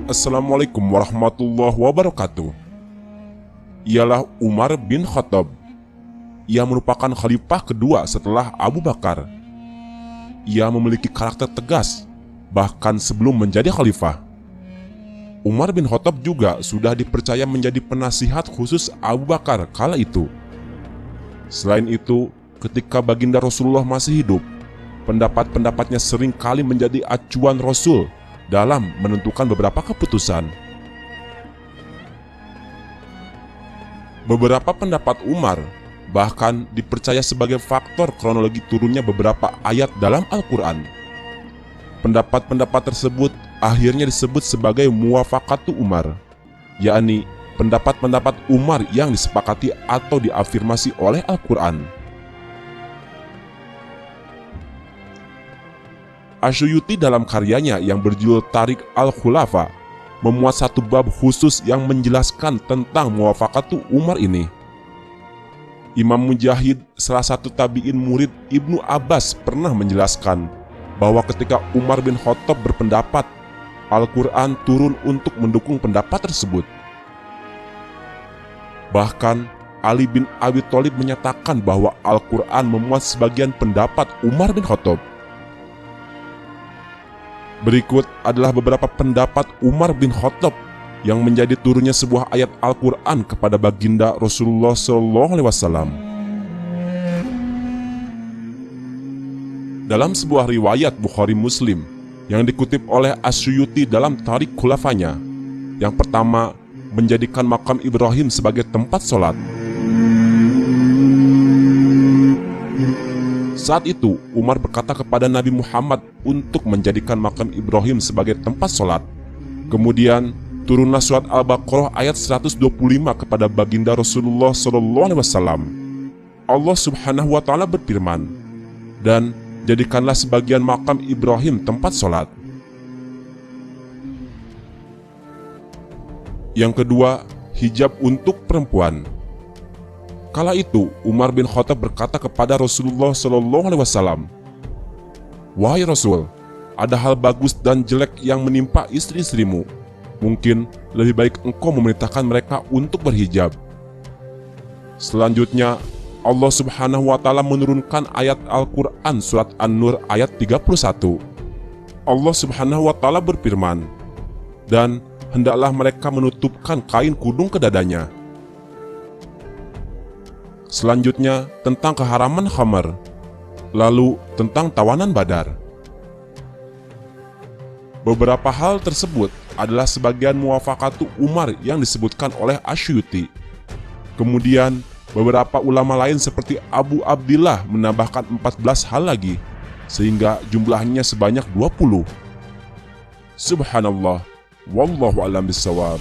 Assalamualaikum warahmatullahi wabarakatuh. Ialah Umar bin Khattab. Ia merupakan khalifah kedua setelah Abu Bakar. Ia memiliki karakter tegas, bahkan sebelum menjadi khalifah. Umar bin Khattab juga sudah dipercaya menjadi penasihat khusus Abu Bakar kala itu. Selain itu, ketika baginda Rasulullah masih hidup, pendapat-pendapatnya sering kali menjadi acuan Rasul dalam menentukan beberapa keputusan. Beberapa pendapat Umar bahkan dipercaya sebagai faktor kronologi turunnya beberapa ayat dalam Al-Quran. Pendapat-pendapat tersebut akhirnya disebut sebagai muwafaqatu Umar, yakni pendapat-pendapat Umar yang disepakati atau diafirmasi oleh Al-Quran. Asyuyuti dalam karyanya yang berjudul Tarik Al-Khulafa memuat satu bab khusus yang menjelaskan tentang muwafaqatu Umar ini. Imam Mujahid, salah satu tabi'in murid Ibnu Abbas, pernah menjelaskan bahwa ketika Umar bin Khattab berpendapat, Al-Quran turun untuk mendukung pendapat tersebut. Bahkan Ali bin Abi Thalib menyatakan bahwa Al-Quran memuat sebagian pendapat Umar bin Khattab. Berikut adalah beberapa pendapat Umar bin Khattab yang menjadi turunnya sebuah ayat Al-Quran kepada baginda Rasulullah SAW. Dalam sebuah riwayat Bukhari Muslim yang dikutip oleh Asyuyuti dalam Tarik Khulafanya, yang pertama, menjadikan makam Ibrahim sebagai tempat sholat. Saat itu, Umar berkata kepada Nabi Muhammad untuk menjadikan makam Ibrahim sebagai tempat sholat. Kemudian, turunlah surat Al-Baqarah ayat 125 kepada baginda Rasulullah SAW. Allah Subhanahu wa Ta'ala berfirman, "Dan jadikanlah sebagian makam Ibrahim tempat sholat." Yang kedua, hijab untuk perempuan. Kala itu, Umar bin Khattab berkata kepada Rasulullah SAW, "Wahai Rasul, ada hal bagus dan jelek yang menimpa istri-istrimu. Mungkin lebih baik engkau memerintahkan mereka untuk berhijab." Selanjutnya, Allah Subhanahu wa Ta'ala menurunkan ayat Al-Quran surat An-Nur ayat 31. Allah Subhanahu wa Ta'ala berfirman, "Dan hendaklah mereka menutupkan kain kudung ke dadanya." Selanjutnya tentang keharaman khamar, lalu tentang tawanan Badar. Beberapa hal tersebut adalah sebagian muwafaqatu Umar yang disebutkan oleh Asyuyuti. Kemudian beberapa ulama lain seperti Abu Abdillah menambahkan 14 hal lagi, sehingga jumlahnya sebanyak 20. Subhanallah, wallahu a'lam bishawab.